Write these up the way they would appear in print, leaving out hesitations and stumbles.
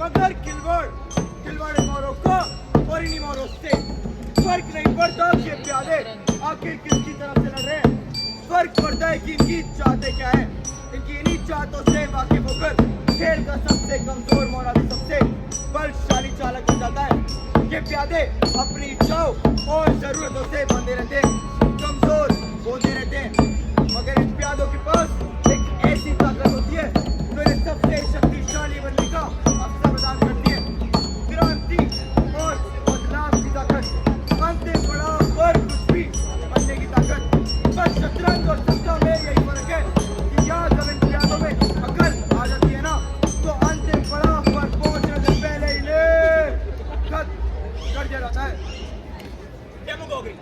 मगर खिलवाड़ मोरक्को और इन्हीं मोरों से फर्क नहीं पड़ता कि ये प्यादे आखिर किसकी तरफ से लड़ रहे हैं। फर्क पड़ता है कि इनकी चाहते क्या है। इनकी इन्हीं चाहतों से वाकिफ होकर खेल का सबसे कमजोर मोड़ा भी सबसे बलशाली चालक बन जाता है। ये प्यादे अपनी इच्छाओं और जरूरतों से बंधे रहते हैं, कमजोर होते रहते हैं, मगर इन प्यादों के पास एक ऐसी ताकत होती है जो इन्हें सबसे शक्तिशाली बनने का अवसर प्रदान करती है। क्रांति और बदलाव की ताकत, अंतिम पड़ाव पर कुछ भी बनने की ताकत। बस शतरंज और सत्ता में यही फर्क है कि यहाँ जब इन प्यादों में अकल आ जाती है ना, तो अंतिम पड़ाव पर पहुंचने से पहले ही कर दिया जाता है। डेमोगोगी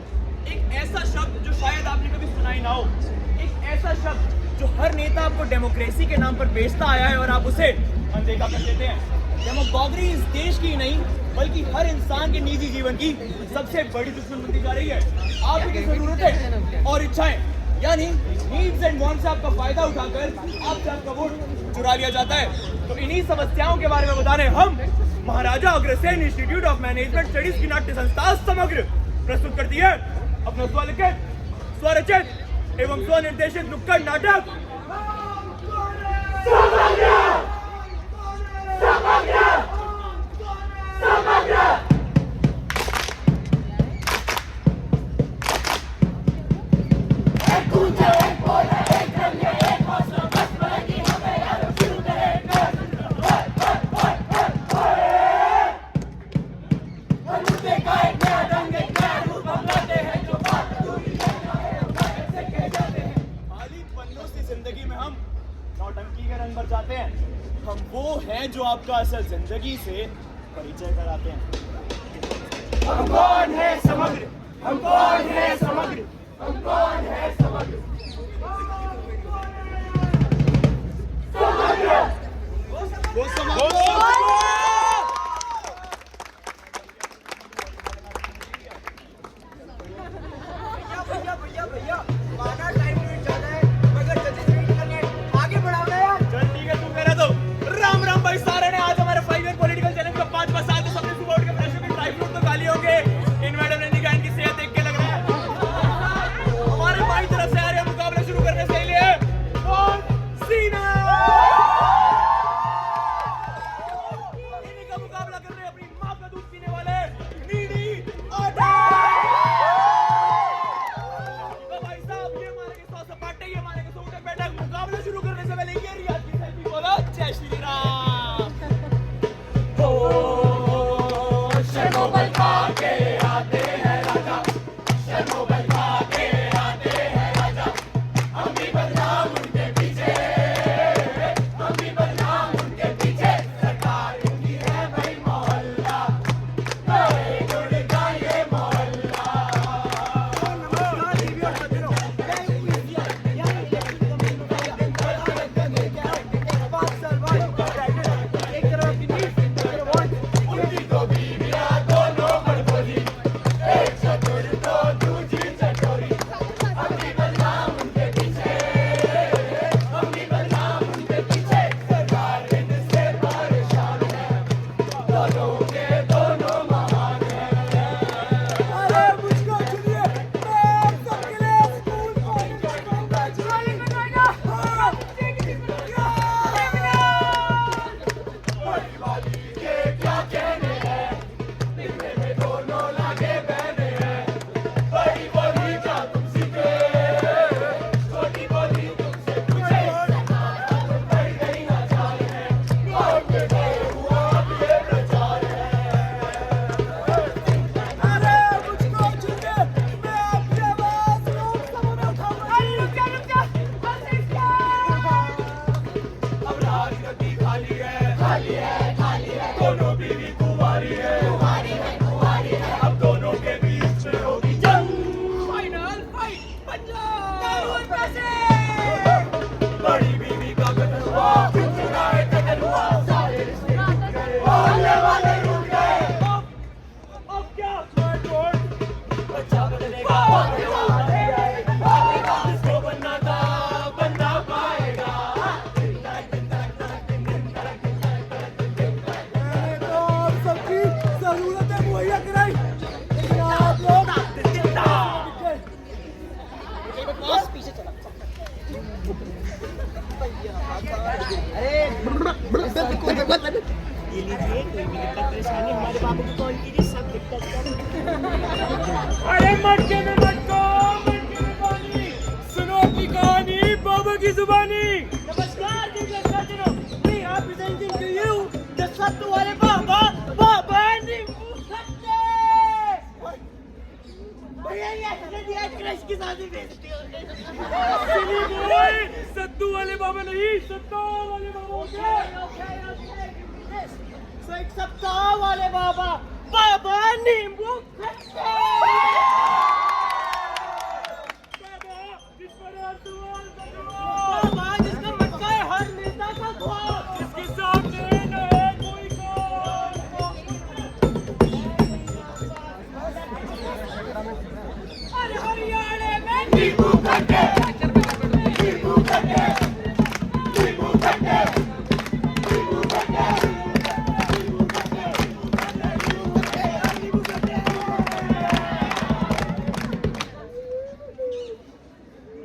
एक ऐसा शब्द जो शायद आपने कभी सुना ही ना हो, एक ऐसा शब्द जो हर नेता आपको डेमोक्रेसी के नाम पर बेचता आया है और आप उसे अनदेखा कर देते हैं। डेमोगोगी इस देश की नहीं बल्कि हर इंसान के निजी जीवन की सबसे बड़ी दुश्मन बनती जा रही है। आपकी जरूरतें और इच्छाएं यानी नीड्स एंड वांट्स से आपका फायदा उठाकर आपसे आपका वोट चुरा लिया जाता है। तो इन्हीं समस्याओं के बारे में बता रहे हम Maharaja Agrasen Institute of Management Studies की नाट्य संस्था समग्र प्रस्तुत करती है अपना स्वलिखित, स्वरचित एवं स्वनिर्देशित नुक्कड़ नाटक जो आपका असल जिंदगी से परिचय कराते हैं। हम कौन है समग्र, हम कौन है समग्र, हम कौन है समग्र, भैया माना टाइम लिमिट ज्यादा है मगर जल्दी से मीटिंग करनी है, आगे बढ़ाओ ना यार। चल ठीक है, तू कह रहा तो राम राम भाई सारे ने। आज हमारे 5 ईयर पॉलिटिकल चैलेंज का 5वां साल, तो सबने सुबह उठ के फ्रेश होकर ड्राई फ्रूट तो खाली होंगे। इन मैडम ने निकाह इनकी सेहत देख के लग रहा है हमारे बाई तरफ से आ रहे हैं मुकाबला शुरू करने से लिए कौन सीना इन्हीं का मुकाबला कर रहे हैं अपनी मां का दूध पीने वाले नीनी आटा। तो भाई साहब ये मारेंगे 100 सपाटे, ये मारेंगे 100 उठक बैठक। मुकाबला शुरू करने से पहले ये रियाज की सेल्फी बोलो जय श्री राम। शर्मोबल भागे आते हैं राजा, शर्मोबल भागे आते हैं राजा, हम भी बदनाम उनके पीछे, हम भी बदनाम उनके पीछे। सरकार उनकी है भाई मोहल्ला, गुड़ ये मोहल्ला। लीजिए, कोई भी दिक्कत परेशानी हमारे बाबू को कॉल कीजिए, सब दिक्कत कर। अरे मटके में पानी, सुनो अपनी कहानी बाबा की जुबानी। नमस्कार दिव्यांगजनों, we are presenting to you the सत्तू वाले बाबा, बाबा नींबू खट्टे। भैया ये आज क्रश की शादी बेइज्जती हो गई। सत्तू वाले बाबा नहीं, सत्ता वाले बाबा हो गए। So एक सप्ताह वाले बाबा, बाबा नींबू खट्टे। बाबा जिसका मटका है हर नेता का ख्वाब, इसके सामने न है कोई कौन। अरे हरियाणा में नींबू खट्टे, नींबू खट्टे, नींबू खट्टे, नींबू खट्टे, नींबू खट्टे, नींबू खट्टे।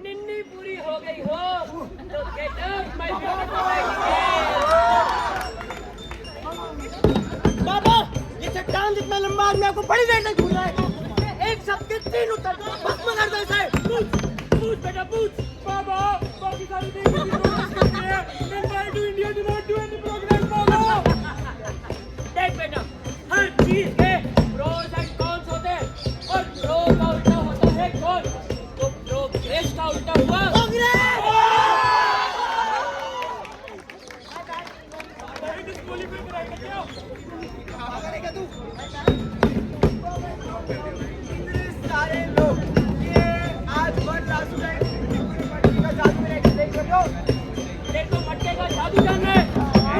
निन्नी पूरी हो गई हो तो get up my बाबा, ये चट्टान जितना लंबा आदमी आपको बड़ी देर तक घूर रहा है। एक शब्द के 3 उत्तर भस्म कर दो इसे। पूछ बेटा पूछ। बाबा बाकी सारी देश की प्रोग्रेस करते हैं, meanwhile to India do not do any progress बाबा। देख बेटा, हर चीज के प्रोज एंड कॉन्स होते हैं और प्रो का उल्टा होता है कौन? तो प्रोग्रेस का उल्टा हुआ कांग्रेस। सारे लोग ये आज वन लास्ट टाइम मटकी का जादू मेरा एक्सप्लेन कर दो। देखो मटके का जादू जानना है,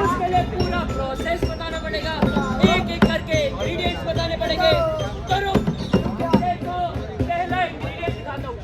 उसके लिए पूरा प्रोसेस बताना पड़ेगा, एक एक करके इंग्रेडिएंट्स बताने पड़ेंगे। करो देखो, पहला इंग्रेडिएंट दिखाता हूँ।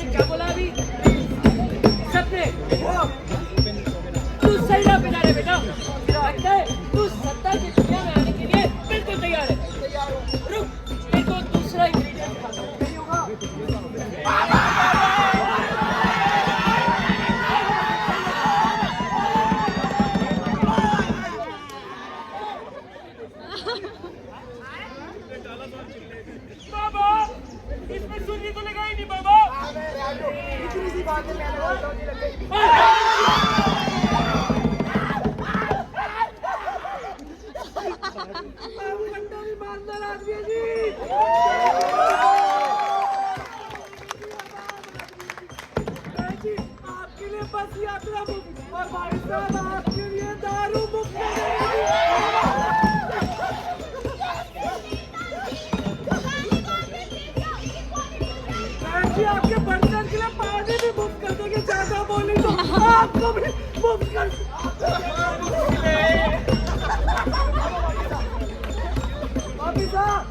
क्या बोला अभी? सपने तू सही राह पे जा रहे बेटा, लगता है तू सत्ता की दुनिया में आने के लिए बिल्कुल तैयार है। रुक, तेरे को दूसरा इंग्रेडिएंट दिखाता हूँ। बाबा इसमें सुर्री तो लगाई नहीं बाबा। इतनी सी बात है, मैं लगाता हूँ, नहीं लगेगी। बंदा भी मानदार आदमी है जी। जी आपके लिए बस यात्रा मुफ्त और भाई साहब आपके लिए दारू मुफ्त जी, आपके बर्तन के लिए पानी भी मुफ्त कर देंगे, ज्यादा बोले तो आपको भी मुफ्त कर Papi साहब,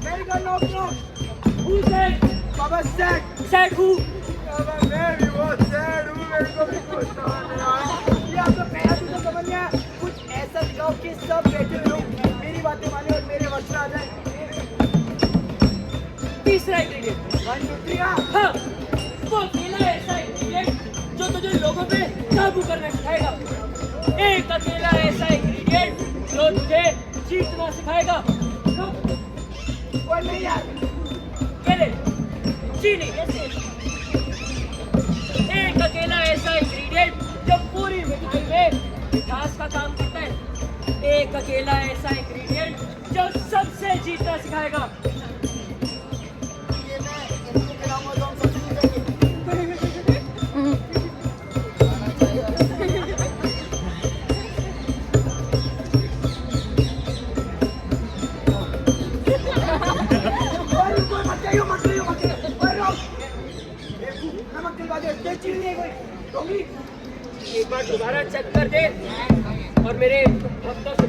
मेरी gun knock knock. Who said? Baba sad. Said who? बाबा मैं भी बहुत sad हूँ, मेरे को भी कुछ समझ नहीं आया. ये आपका पहला चीज़ तो समझ नहीं आया. कुछ ऐसा दिखाओ कि सब बैठे हुए लोग मेरी बातें माने और मेरे वश में आ जाए. तीसरा ingredient. 1 2 3 हाँ. हाँ, वो अकेला ऐसा ingredient जो तुझे लोगों पे काबू करना सिखाएगा. एक अकेला ऐसा ingredient जो तुझे जीतना सिखाएगा. लोग कोई नहीं यार. केले, चीनी. एक अकेला ऐसा ingredient जो पूरी मिठाई में मिठास का काम करता है. एक अकेला ऐसा ingredient जो सबसे जीतना सिखाएगा. ये मैं इनको खिलाऊंगा तो हम सब जीतेंगे. एक बार दोबारा चेक कर दे और मेरे हफ्तों से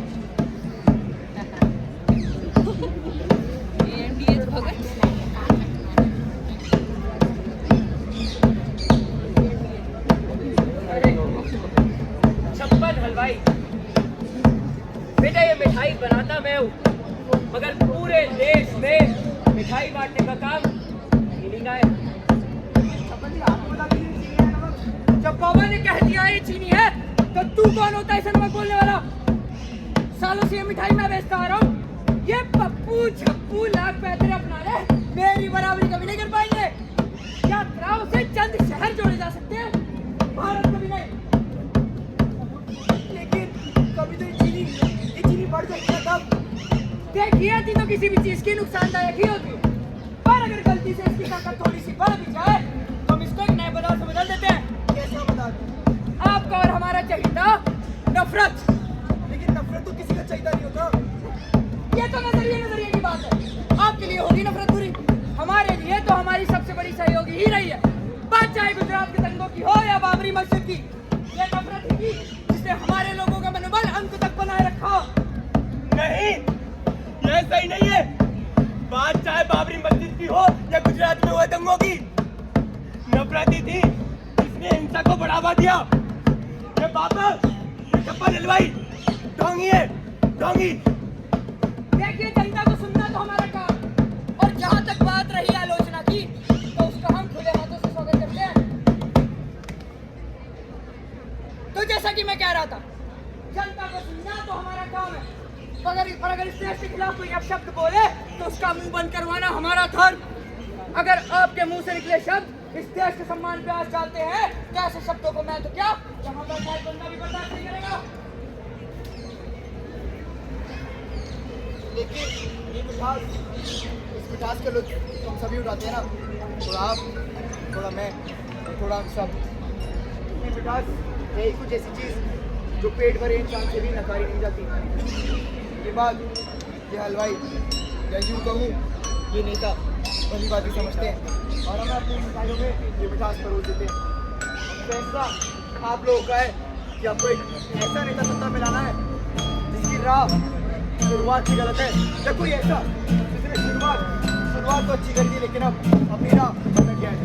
छप्पन हलवाई. बेटा ये मिठाई बनाता मैं हूँ, मगर पूरे देश में मिठाई बांटने का काम इन्हीं का है. जब बाबा ने कह दिया ये चीनी है, तो तू कौन होता है इसे नमक बोलने वाला? सालों से ये मिठाई मैं बेचता आ रहा हूँ. ये पप्पू छप्पू लाख पैसे अपना ले, मेरी बराबरी कभी नहीं कर पाएंगे. यात्राओं से चंद शहर जोड़े जा सकते हैं, भारत कभी नहीं. लेकिन कभी तो ये चीनी बढ़ जाएगी ना तब. देखिए थी तो किसी भी चीज की नुकसानदायक ही होती है, पर अगर गलती से इसकी ताकत थोड़ी सी बढ़ भी जाए तो हम इसको एक नए पदार्थ में बदल देते हैं. कैसा बता दो. आपका और हमारा चाहिए नफरत. लेकिन नफरत तो किसी का चाहिए नहीं होता. ये तो नजरिए की बात है. आपके लिए होगी नफरत बुरी, हमारे लिए तो हमारी सबसे बड़ी सहयोगी ही रही है. बात चाहे गुजरात के दंगों की हो या बाबरी मस्जिद की, ये नफरत ही थी जिसने हमारे लोगों का मनोबल अंत तक बनाए रखा. नहीं, ये सही नहीं है. बात चाहे बाबरी मस्जिद की हो या गुजरात में हुए दंगों की, नफरत ही थी जिसने हिंसा को बढ़ावा दिया. ये बाबा, ये छप्पन हलवाई ढोंगी है, ढोंगी. देखिए जनता को सुनना तो हमारा काम, और जहाँ तक बात रही आलोचना की तो उसका हम खुले हाथों से स्वागत करते हैं. तो जैसा कि मैं कह रहा था, जनता को सुनना तो हमारा काम है, अगर इस देश के खिलाफ कोई अपशब्द बोले तो उसका मुंह बंद करवाना हमारा धर्म. अगर आपके मुंह से निकले शब्द इस देश के सम्मान पे आँच डालते हैं, तो ऐसे शब्दों को मैं तो क्या यहाँ बैठा एक बंदा भी बर्दाश्त नहीं करेगा. लेकिन ये मिठास, इस मिठास का लुत्फ हम सभी उठाते हैं ना. थोड़ा आप, थोड़ा मैं, थोड़ा हम सब. ये मिठास है ही कुछ ऐसी चीज़ जो पेट भरे इंसान से भी नकारी नहीं जाती. ये बात ये हलवाई या यूँ कहूँ ये नेता भली बात ही समझते हैं और हमें अपनी मिठाइयों में ये मिठास परोस देते हैं. फैसला आप लोगों का है कि आपको एक ऐसा नेता सत्ता में लाना है जिसकी राह शुरुआत ही गलत है, या कोई ऐसा जिसने शुरुआत तो अच्छी कर दी लेकिन अब अपनी राह भटक गया है.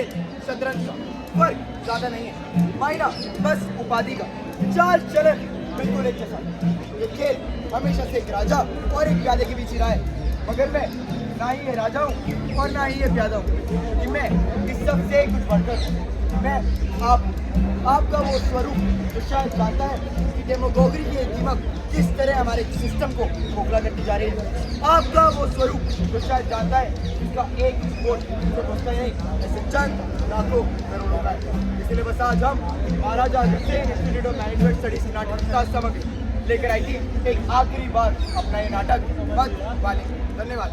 खेल शतरंज का, फर्क ज्यादा नहीं है, मायना बस उपाधि का, चाल चलन बिल्कुल एक जैसा। ये खेल हमेशा से एक राजा और एक प्यादे के बीच ही रहा है, मगर मैं ना ही ये राजा हूँ और ना ही ये प्यादा हूँ, क्योंकि मैं इस सब से कुछ बढ़कर हूँ। मैं आपका वो स्वरूप जो शायद जानता है कि डेमोगोगी की एक दीमक किस तरह हमारे सिस्टम को खोखला करती जा रही है। आपका वो स्वरूप जो शायद जानता है इसका एक वोट तो पहुंचता ही नहीं, ऐसे चंद लाखों करोड़ों का है। इसलिए बस आज हम Maharaja Agrasen Institute of Management Studies नाटक का सामग्री लेकर आई थी एक आखिरी बार अपना ये नाटक मत वाले। धन्यवाद।